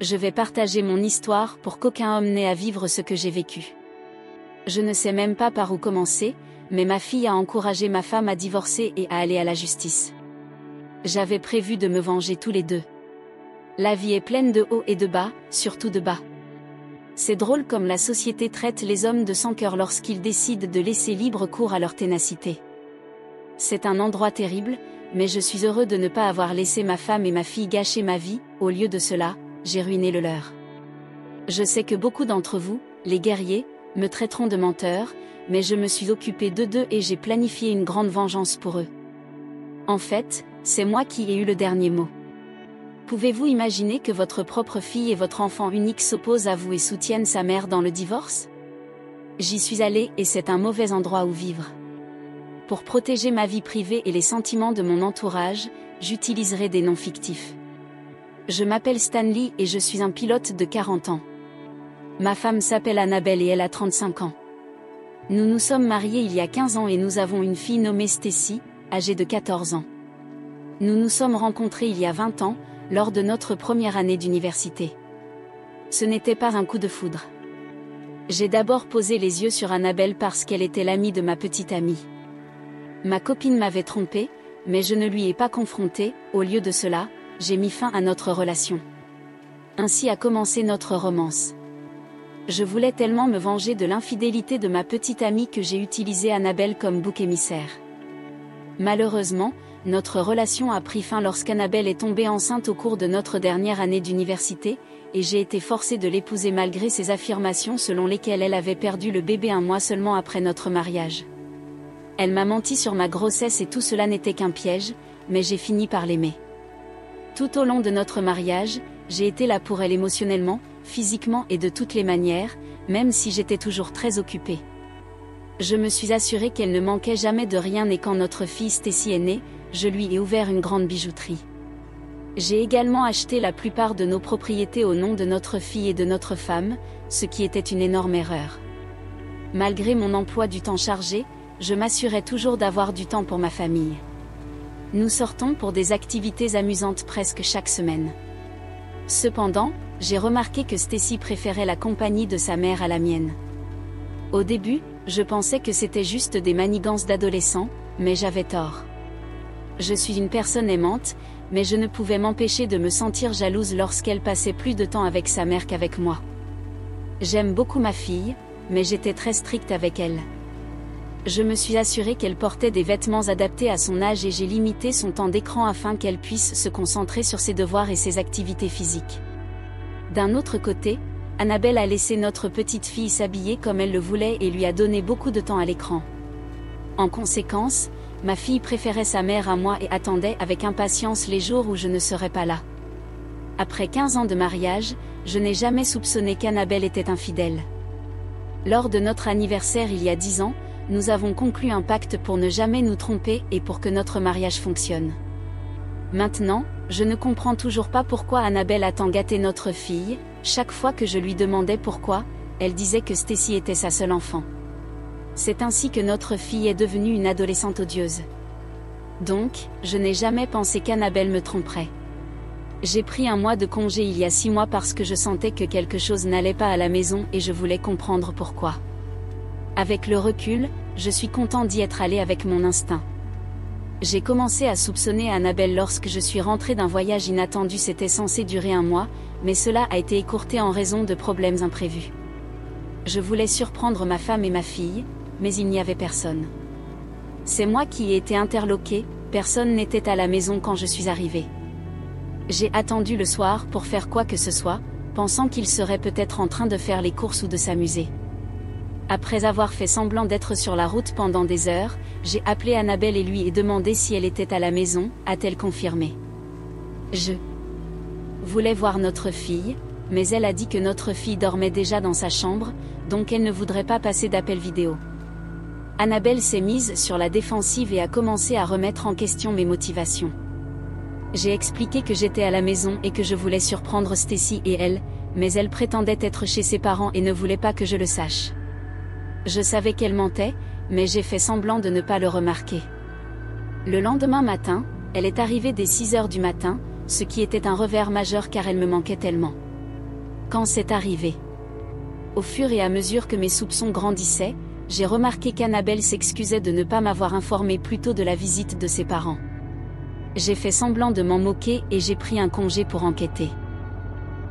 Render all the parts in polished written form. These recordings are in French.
Je vais partager mon histoire pour qu'aucun homme n'ait à vivre ce que j'ai vécu. Je ne sais même pas par où commencer, mais ma fille a encouragé ma femme à divorcer et à aller à la justice. J'avais prévu de me venger tous les deux. La vie est pleine de hauts et de bas, surtout de bas. C'est drôle comme la société traite les hommes de sans cœur lorsqu'ils décident de laisser libre cours à leur ténacité. C'est un endroit terrible, mais je suis heureux de ne pas avoir laissé ma femme et ma fille gâcher ma vie. Au lieu de cela, j'ai ruiné le leur. Je sais que beaucoup d'entre vous, les guerriers, me traiteront de menteur, mais je me suis occupé d'eux et j'ai planifié une grande vengeance pour eux. En fait, c'est moi qui ai eu le dernier mot. Pouvez-vous imaginer que votre propre fille et votre enfant unique s'opposent à vous et soutiennent sa mère dans le divorce? J'y suis allée et c'est un mauvais endroit où vivre. Pour protéger ma vie privée et les sentiments de mon entourage, j'utiliserai des noms fictifs. Je m'appelle Stanley et je suis un pilote de 40 ans. Ma femme s'appelle Annabelle et elle a 35 ans. Nous nous sommes mariés il y a 15 ans et nous avons une fille nommée Stacy, âgée de 14 ans. Nous nous sommes rencontrés il y a 20 ans, lors de notre première année d'université. Ce n'était pas un coup de foudre. J'ai d'abord posé les yeux sur Annabelle parce qu'elle était l'amie de ma petite amie. Ma copine m'avait trompée, mais je ne lui ai pas confronté. Au lieu de cela, j'ai mis fin à notre relation. Ainsi a commencé notre romance. Je voulais tellement me venger de l'infidélité de ma petite amie que j'ai utilisé Annabelle comme bouc émissaire. Malheureusement, notre relation a pris fin lorsqu'Annabelle est tombée enceinte au cours de notre dernière année d'université, et j'ai été forcée de l'épouser malgré ses affirmations selon lesquelles elle avait perdu le bébé un mois seulement après notre mariage. Elle m'a menti sur ma grossesse et tout cela n'était qu'un piège, mais j'ai fini par l'aimer. Tout au long de notre mariage, j'ai été là pour elle émotionnellement, physiquement et de toutes les manières, même si j'étais toujours très occupée. Je me suis assurée qu'elle ne manquait jamais de rien et quand notre fille Stacy est née, je lui ai ouvert une grande bijouterie. J'ai également acheté la plupart de nos propriétés au nom de notre fille et de notre femme, ce qui était une énorme erreur. Malgré mon emploi du temps chargé, je m'assurais toujours d'avoir du temps pour ma famille. Nous sortons pour des activités amusantes presque chaque semaine. Cependant, j'ai remarqué que Stacy préférait la compagnie de sa mère à la mienne. Au début, je pensais que c'était juste des manigances d'adolescents, mais j'avais tort. Je suis une personne aimante, mais je ne pouvais m'empêcher de me sentir jalouse lorsqu'elle passait plus de temps avec sa mère qu'avec moi. J'aime beaucoup ma fille, mais j'étais très stricte avec elle. Je me suis assurée qu'elle portait des vêtements adaptés à son âge et j'ai limité son temps d'écran afin qu'elle puisse se concentrer sur ses devoirs et ses activités physiques. D'un autre côté, Annabelle a laissé notre petite fille s'habiller comme elle le voulait et lui a donné beaucoup de temps à l'écran. En conséquence, ma fille préférait sa mère à moi et attendait avec impatience les jours où je ne serais pas là. Après 15 ans de mariage, je n'ai jamais soupçonné qu'Annabelle était infidèle. Lors de notre anniversaire il y a 10 ans, nous avons conclu un pacte pour ne jamais nous tromper et pour que notre mariage fonctionne. Maintenant, je ne comprends toujours pas pourquoi Annabelle a tant gâté notre fille. Chaque fois que je lui demandais pourquoi, elle disait que Stacy était sa seule enfant. C'est ainsi que notre fille est devenue une adolescente odieuse. Donc, je n'ai jamais pensé qu'Annabelle me tromperait. J'ai pris un mois de congé il y a 6 mois parce que je sentais que quelque chose n'allait pas à la maison et je voulais comprendre pourquoi. Avec le recul, je suis content d'y être allé avec mon instinct. J'ai commencé à soupçonner Annabelle lorsque je suis rentrée d'un voyage inattendu. C'était censé durer 1 mois, mais cela a été écourté en raison de problèmes imprévus. Je voulais surprendre ma femme et ma fille, mais il n'y avait personne. C'est moi qui ai été interloquée, personne n'était à la maison quand je suis arrivée. J'ai attendu le soir pour faire quoi que ce soit, pensant qu'il serait peut-être en train de faire les courses ou de s'amuser. Après avoir fait semblant d'être sur la route pendant des heures, j'ai appelé Annabelle et lui ai demandé si elle était à la maison. A-t-elle confirmé? Je voulais voir notre fille, mais elle a dit que notre fille dormait déjà dans sa chambre, donc elle ne voudrait pas passer d'appel vidéo. Annabelle s'est mise sur la défensive et a commencé à remettre en question mes motivations. J'ai expliqué que j'étais à la maison et que je voulais surprendre Stacy et elle, mais elle prétendait être chez ses parents et ne voulait pas que je le sache. Je savais qu'elle mentait, mais j'ai fait semblant de ne pas le remarquer. Le lendemain matin, elle est arrivée dès 6 heures du matin, ce qui était un revers majeur car elle me manquait tellement. Quand c'est arrivé? Au fur et à mesure que mes soupçons grandissaient, j'ai remarqué qu'Annabelle s'excusait de ne pas m'avoir informé plus tôt de la visite de ses parents. J'ai fait semblant de m'en moquer et j'ai pris un congé pour enquêter.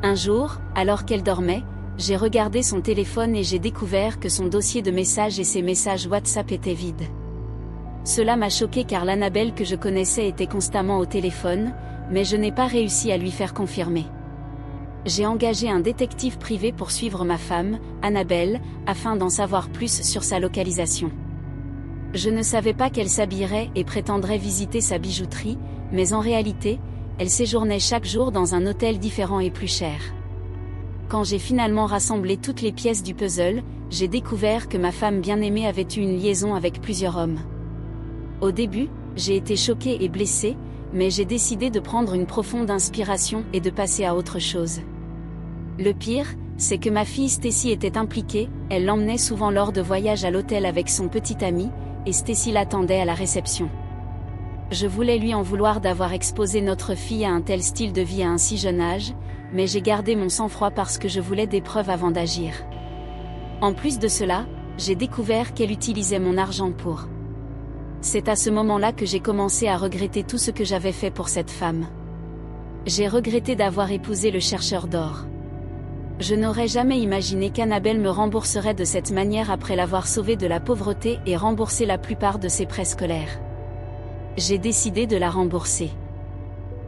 Un jour, alors qu'elle dormait, j'ai regardé son téléphone et j'ai découvert que son dossier de messages et ses messages WhatsApp étaient vides. Cela m'a choqué car l'Annabelle que je connaissais était constamment au téléphone, mais je n'ai pas réussi à lui faire confirmer. J'ai engagé un détective privé pour suivre ma femme, Annabelle, afin d'en savoir plus sur sa localisation. Je ne savais pas qu'elle s'habillerait et prétendrait visiter sa bijouterie, mais en réalité, elle séjournait chaque jour dans un hôtel différent et plus cher. Quand j'ai finalement rassemblé toutes les pièces du puzzle, j'ai découvert que ma femme bien-aimée avait eu une liaison avec plusieurs hommes. Au début, j'ai été choquée et blessée, mais j'ai décidé de prendre une profonde inspiration et de passer à autre chose. Le pire, c'est que ma fille Stacy était impliquée, elle l'emmenait souvent lors de voyages à l'hôtel avec son petit ami, et Stacy l'attendait à la réception. Je voulais lui en vouloir d'avoir exposé notre fille à un tel style de vie à un si jeune âge, mais j'ai gardé mon sang-froid parce que je voulais des preuves avant d'agir. En plus de cela, j'ai découvert qu'elle utilisait mon argent pour... C'est à ce moment-là que j'ai commencé à regretter tout ce que j'avais fait pour cette femme. J'ai regretté d'avoir épousé le chercheur d'or. Je n'aurais jamais imaginé qu'Annabelle me rembourserait de cette manière après l'avoir sauvée de la pauvreté et remboursé la plupart de ses prêts scolaires. J'ai décidé de la rembourser.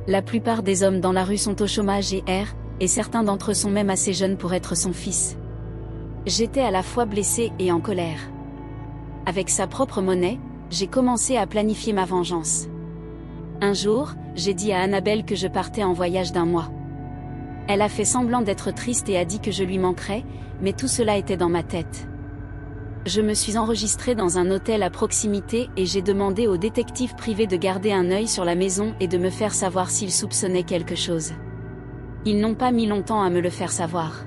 La plupart des hommes dans la rue sont au chômage et certains d'entre eux sont même assez jeunes pour être son fils. J'étais à la fois blessée et en colère. Avec sa propre monnaie, j'ai commencé à planifier ma vengeance. Un jour, j'ai dit à Annabelle que je partais en voyage d'un mois. Elle a fait semblant d'être triste et a dit que je lui manquerais, mais tout cela était dans ma tête. Je me suis enregistrée dans un hôtel à proximité et j'ai demandé au détective privé de garder un œil sur la maison et de me faire savoir s'il soupçonnait quelque chose. Ils n'ont pas mis longtemps à me le faire savoir.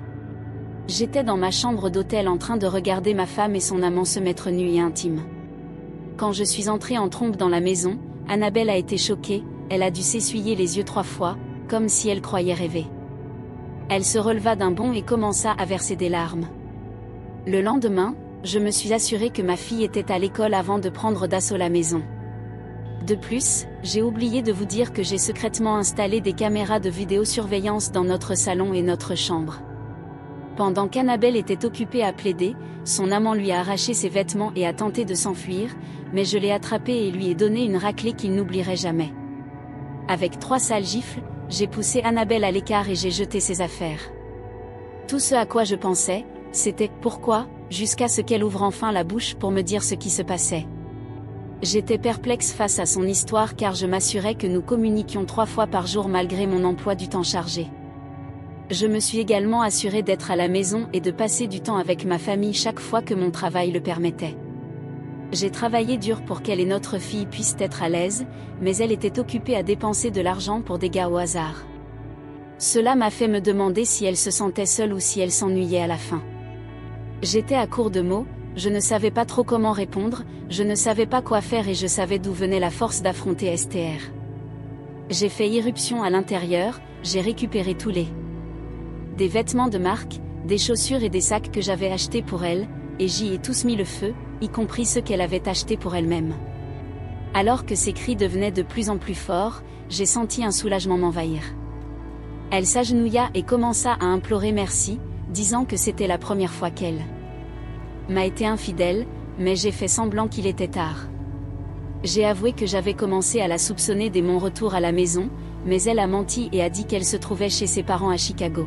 J'étais dans ma chambre d'hôtel en train de regarder ma femme et son amant se mettre nus et intimes. Quand je suis entrée en trompe dans la maison, Annabelle a été choquée, elle a dû s'essuyer les yeux 3 fois, comme si elle croyait rêver. Elle se releva d'un bond et commença à verser des larmes. Le lendemain, je me suis assurée que ma fille était à l'école avant de prendre d'assaut la maison. De plus, j'ai oublié de vous dire que j'ai secrètement installé des caméras de vidéosurveillance dans notre salon et notre chambre. Pendant qu'Annabelle était occupée à plaider, son amant lui a arraché ses vêtements et a tenté de s'enfuir, mais je l'ai attrapé et lui ai donné une raclée qu'il n'oublierait jamais. Avec 3 sales gifles, j'ai poussé Annabelle à l'écart et j'ai jeté ses affaires. Tout ce à quoi je pensais, c'était « pourquoi ?» jusqu'à ce qu'elle ouvre enfin la bouche pour me dire ce qui se passait. J'étais perplexe face à son histoire car je m'assurais que nous communiquions 3 fois par jour malgré mon emploi du temps chargé. Je me suis également assurée d'être à la maison et de passer du temps avec ma famille chaque fois que mon travail le permettait. J'ai travaillé dur pour qu'elle et notre fille puissent être à l'aise, mais elle était occupée à dépenser de l'argent pour des gars au hasard. Cela m'a fait me demander si elle se sentait seule ou si elle s'ennuyait à la fin. J'étais à court de mots, je ne savais pas trop comment répondre, je ne savais pas quoi faire et je savais d'où venait la force d'affronter STR. J'ai fait irruption à l'intérieur, j'ai récupéré tous les des vêtements de marque, des chaussures et des sacs que j'avais achetés pour elle, et j'y ai tous mis le feu, y compris ceux qu'elle avait achetés pour elle-même. Alors que ses cris devenaient de plus en plus forts, j'ai senti un soulagement m'envahir. Elle s'agenouilla et commença à implorer merci, disant que c'était la première fois qu'elle m'a été infidèle, mais j'ai fait semblant qu'il était tard. J'ai avoué que j'avais commencé à la soupçonner dès mon retour à la maison, mais elle a menti et a dit qu'elle se trouvait chez ses parents à Chicago.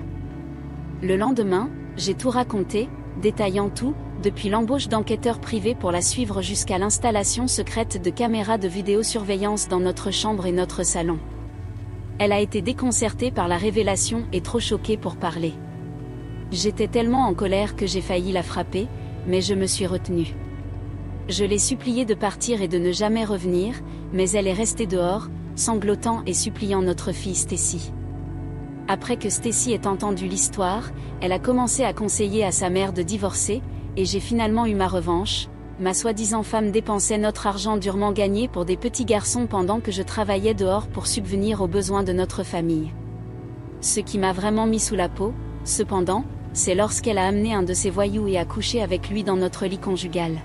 Le lendemain, j'ai tout raconté, détaillant tout, depuis l'embauche d'enquêteurs privés pour la suivre jusqu'à l'installation secrète de caméras de vidéosurveillance dans notre chambre et notre salon. Elle a été déconcertée par la révélation et trop choquée pour parler. J'étais tellement en colère que j'ai failli la frapper, mais je me suis retenue. Je l'ai suppliée de partir et de ne jamais revenir, mais elle est restée dehors, sanglotant et suppliant notre fille Stacy. Après que Stacy ait entendu l'histoire, elle a commencé à conseiller à sa mère de divorcer, et j'ai finalement eu ma revanche. Ma soi-disant femme dépensait notre argent durement gagné pour des petits garçons pendant que je travaillais dehors pour subvenir aux besoins de notre famille. Ce qui m'a vraiment mis sous la peau, Cependant, c'est lorsqu'elle a amené un de ses voyous et a couché avec lui dans notre lit conjugal.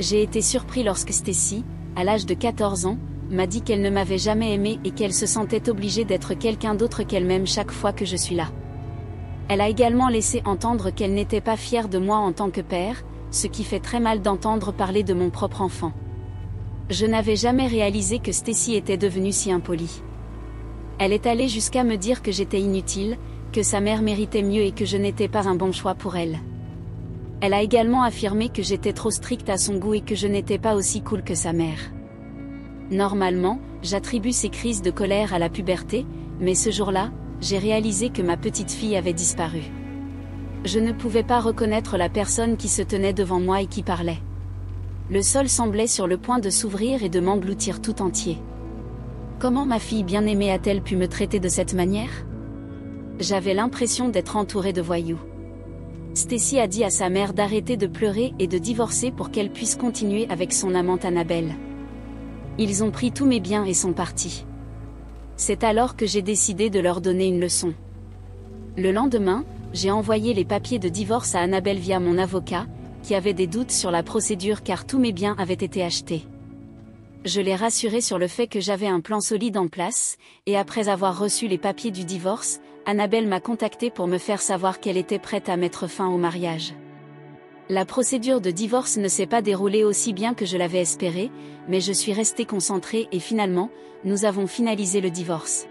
J'ai été surpris lorsque Stacy, à l'âge de 14 ans, m'a dit qu'elle ne m'avait jamais aimé et qu'elle se sentait obligée d'être quelqu'un d'autre qu'elle-même chaque fois que je suis là. Elle a également laissé entendre qu'elle n'était pas fière de moi en tant que père, ce qui fait très mal d'entendre parler de mon propre enfant. Je n'avais jamais réalisé que Stacy était devenue si impolie. Elle est allée jusqu'à me dire que j'étais inutile, que sa mère méritait mieux et que je n'étais pas un bon choix pour elle. Elle a également affirmé que j'étais trop stricte à son goût et que je n'étais pas aussi cool que sa mère. Normalement, j'attribue ces crises de colère à la puberté, mais ce jour-là, j'ai réalisé que ma petite fille avait disparu. Je ne pouvais pas reconnaître la personne qui se tenait devant moi et qui parlait. Le sol semblait sur le point de s'ouvrir et de m'engloutir tout entier. Comment ma fille bien-aimée a-t-elle pu me traiter de cette manière? J'avais l'impression d'être entourée de voyous. Stacy a dit à sa mère d'arrêter de pleurer et de divorcer pour qu'elle puisse continuer avec son amante Annabelle. Ils ont pris tous mes biens et sont partis. C'est alors que j'ai décidé de leur donner une leçon. Le lendemain, j'ai envoyé les papiers de divorce à Annabelle via mon avocat, qui avait des doutes sur la procédure car tous mes biens avaient été achetés. Je l'ai rassurée sur le fait que j'avais un plan solide en place, et après avoir reçu les papiers du divorce, Annabelle m'a contacté pour me faire savoir qu'elle était prête à mettre fin au mariage. La procédure de divorce ne s'est pas déroulée aussi bien que je l'avais espéré, mais je suis restée concentrée et finalement, nous avons finalisé le divorce.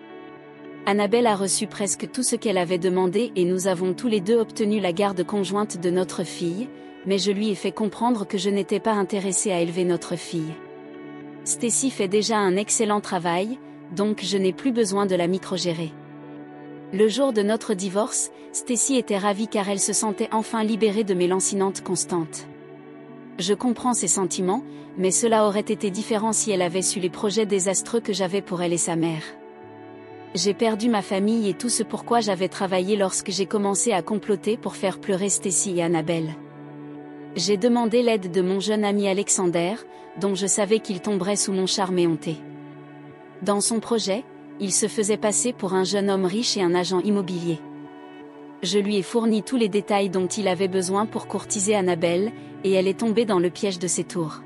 Annabelle a reçu presque tout ce qu'elle avait demandé et nous avons tous les deux obtenu la garde conjointe de notre fille, mais je lui ai fait comprendre que je n'étais pas intéressée à élever notre fille. Stacy fait déjà un excellent travail, donc je n'ai plus besoin de la microgérer. Le jour de notre divorce, Stacy était ravie car elle se sentait enfin libérée de mes lancinantes constantes. Je comprends ses sentiments, mais cela aurait été différent si elle avait su les projets désastreux que j'avais pour elle et sa mère. J'ai perdu ma famille et tout ce pourquoi j'avais travaillé lorsque j'ai commencé à comploter pour faire pleurer Stacy et Annabelle. J'ai demandé l'aide de mon jeune ami Alexander, dont je savais qu'il tomberait sous mon charme éhonté. Dans son projet, il se faisait passer pour un jeune homme riche et un agent immobilier. Je lui ai fourni tous les détails dont il avait besoin pour courtiser Annabelle, et elle est tombée dans le piège de ses tours.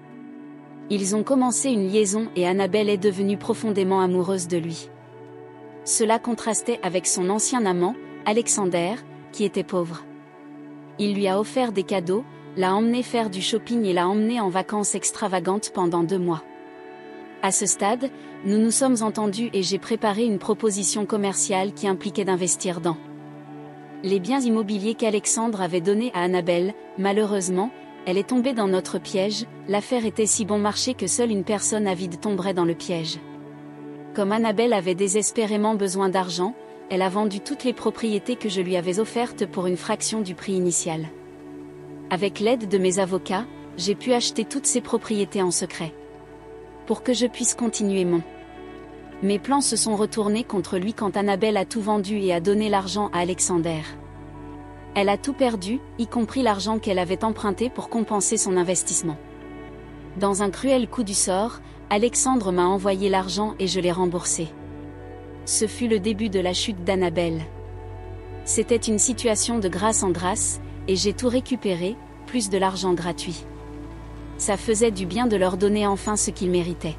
Ils ont commencé une liaison et Annabelle est devenue profondément amoureuse de lui. Cela contrastait avec son ancien amant, Alexander, qui était pauvre. Il lui a offert des cadeaux, l'a emmené faire du shopping et l'a emmené en vacances extravagantes pendant 2 mois. À ce stade, nous nous sommes entendus et j'ai préparé une proposition commerciale qui impliquait d'investir dans les biens immobiliers qu'Alexandre avait donnés à Annabelle. Malheureusement, elle est tombée dans notre piège, l'affaire était si bon marché que seule une personne avide tomberait dans le piège. Comme Annabelle avait désespérément besoin d'argent, elle a vendu toutes les propriétés que je lui avais offertes pour une fraction du prix initial. Avec l'aide de mes avocats, j'ai pu acheter toutes ces propriétés en secret. Pour que je puisse continuer mes plans se sont retournés contre lui quand Annabelle a tout vendu et a donné l'argent à Alexander. Elle a tout perdu, y compris l'argent qu'elle avait emprunté pour compenser son investissement. Dans un cruel coup du sort, Alexandre m'a envoyé l'argent et je l'ai remboursé. Ce fut le début de la chute d'Annabelle. C'était une situation de grâce en grâce, et j'ai tout récupéré, plus de l'argent gratuit. Ça faisait du bien de leur donner enfin ce qu'ils méritaient.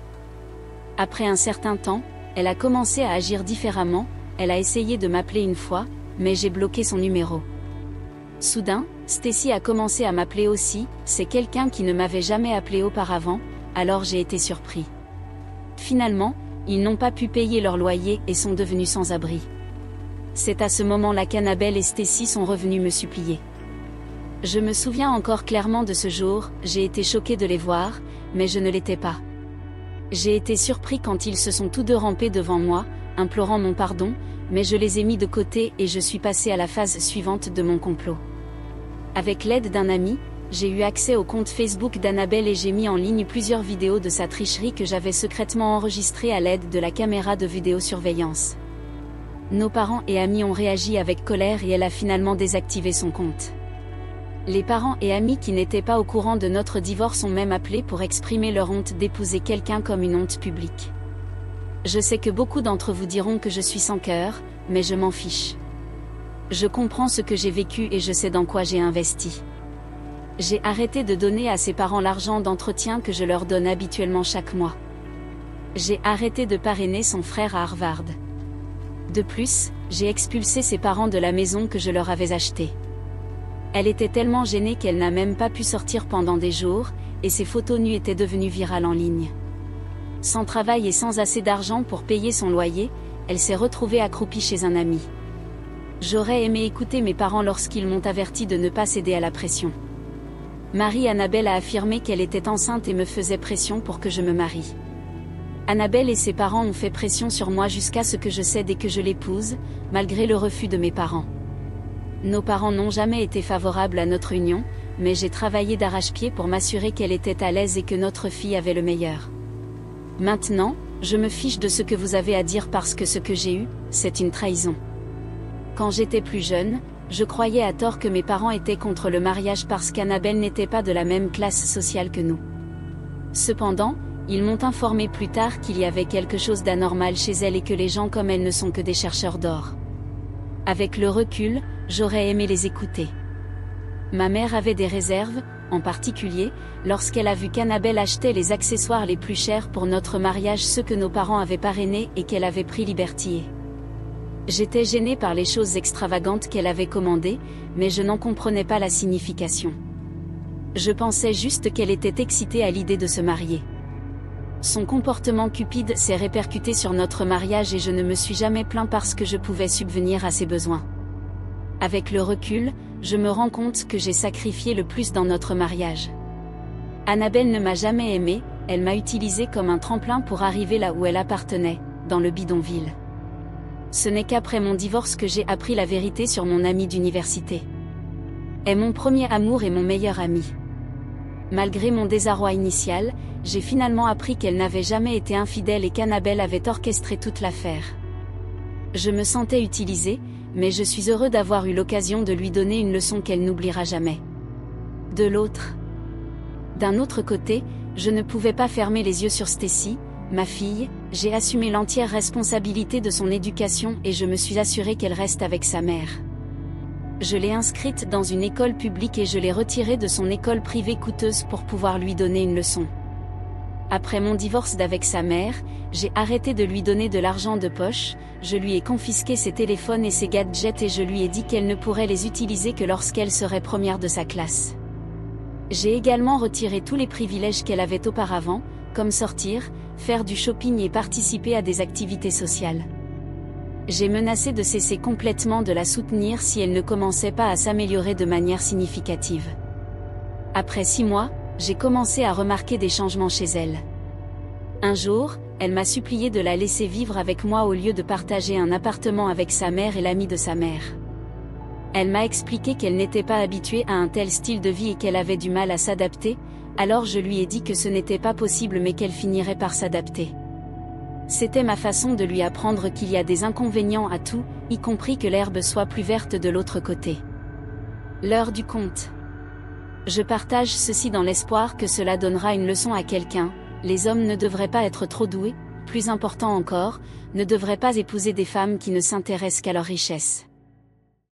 Après un certain temps, elle a commencé à agir différemment, elle a essayé de m'appeler une fois, mais j'ai bloqué son numéro. Soudain, Stacy a commencé à m'appeler aussi, c'est quelqu'un qui ne m'avait jamais appelé auparavant, alors j'ai été surpris. Finalement, ils n'ont pas pu payer leur loyer et sont devenus sans abri. C'est à ce moment-là qu'Annabelle et Stacy sont revenus me supplier. Je me souviens encore clairement de ce jour, j'ai été choquée de les voir, mais je ne l'étais pas. J'ai été surpris quand ils se sont tous deux rampés devant moi, implorant mon pardon, mais je les ai mis de côté et je suis passée à la phase suivante de mon complot. Avec l'aide d'un ami, j'ai eu accès au compte Facebook d'Annabelle et j'ai mis en ligne plusieurs vidéos de sa tricherie que j'avais secrètement enregistrées à l'aide de la caméra de vidéosurveillance. Nos parents et amis ont réagi avec colère et elle a finalement désactivé son compte. Les parents et amis qui n'étaient pas au courant de notre divorce ont même appelé pour exprimer leur honte d'épouser quelqu'un comme une honte publique. Je sais que beaucoup d'entre vous diront que je suis sans cœur, mais je m'en fiche. Je comprends ce que j'ai vécu et je sais dans quoi j'ai investi. J'ai arrêté de donner à ses parents l'argent d'entretien que je leur donne habituellement chaque mois. J'ai arrêté de parrainer son frère à Harvard. De plus, j'ai expulsé ses parents de la maison que je leur avais achetée. Elle était tellement gênée qu'elle n'a même pas pu sortir pendant des jours, et ses photos nues étaient devenues virales en ligne. Sans travail et sans assez d'argent pour payer son loyer, elle s'est retrouvée accroupie chez un ami. J'aurais aimé écouter mes parents lorsqu'ils m'ont averti de ne pas céder à la pression. Marie-Annabelle a affirmé qu'elle était enceinte et me faisait pression pour que je me marie. Annabelle et ses parents ont fait pression sur moi jusqu'à ce que je cède et que je l'épouse, malgré le refus de mes parents. Nos parents n'ont jamais été favorables à notre union, mais j'ai travaillé d'arrache-pied pour m'assurer qu'elle était à l'aise et que notre fille avait le meilleur. Maintenant, je me fiche de ce que vous avez à dire parce que ce que j'ai eu, c'est une trahison. Quand j'étais plus jeune, je croyais à tort que mes parents étaient contre le mariage parce qu'Annabelle n'était pas de la même classe sociale que nous. Cependant, ils m'ont informé plus tard qu'il y avait quelque chose d'anormal chez elle et que les gens comme elle ne sont que des chercheurs d'or. Avec le recul, j'aurais aimé les écouter. Ma mère avait des réserves, en particulier, lorsqu'elle a vu qu'Annabelle achetait les accessoires les plus chers pour notre mariage, ceux que nos parents avaient parrainés et qu'elle avait pris Liberty. J'étais gênée par les choses extravagantes qu'elle avait commandées, mais je n'en comprenais pas la signification. Je pensais juste qu'elle était excitée à l'idée de se marier. Son comportement cupide s'est répercuté sur notre mariage et je ne me suis jamais plaint parce que je pouvais subvenir à ses besoins. Avec le recul, je me rends compte que j'ai sacrifié le plus dans notre mariage. Annabelle ne m'a jamais aimée, elle m'a utilisée comme un tremplin pour arriver là où elle appartenait, dans le bidonville. Ce n'est qu'après mon divorce que j'ai appris la vérité sur mon amie d'université. Elle est mon premier amour et mon meilleur ami. Malgré mon désarroi initial, j'ai finalement appris qu'elle n'avait jamais été infidèle et qu'Annabelle avait orchestré toute l'affaire. Je me sentais utilisée, mais je suis heureux d'avoir eu l'occasion de lui donner une leçon qu'elle n'oubliera jamais. D'un autre côté, je ne pouvais pas fermer les yeux sur Stacy, ma fille, j'ai assumé l'entière responsabilité de son éducation et je me suis assurée qu'elle reste avec sa mère. Je l'ai inscrite dans une école publique et je l'ai retirée de son école privée coûteuse pour pouvoir lui donner une leçon. Après mon divorce d'avec sa mère, j'ai arrêté de lui donner de l'argent de poche, je lui ai confisqué ses téléphones et ses gadgets et je lui ai dit qu'elle ne pourrait les utiliser que lorsqu'elle serait première de sa classe. J'ai également retiré tous les privilèges qu'elle avait auparavant, comme sortir, faire du shopping et participer à des activités sociales. J'ai menacé de cesser complètement de la soutenir si elle ne commençait pas à s'améliorer de manière significative. Après 6 mois, j'ai commencé à remarquer des changements chez elle. Un jour, elle m'a supplié de la laisser vivre avec moi au lieu de partager un appartement avec sa mère et l'ami de sa mère. Elle m'a expliqué qu'elle n'était pas habituée à un tel style de vie et qu'elle avait du mal à s'adapter, alors je lui ai dit que ce n'était pas possible mais qu'elle finirait par s'adapter. C'était ma façon de lui apprendre qu'il y a des inconvénients à tout, y compris que l'herbe soit plus verte de l'autre côté. L'heure du conte. Je partage ceci dans l'espoir que cela donnera une leçon à quelqu'un. Les hommes ne devraient pas être trop doués, plus important encore, ne devraient pas épouser des femmes qui ne s'intéressent qu'à leur richesse.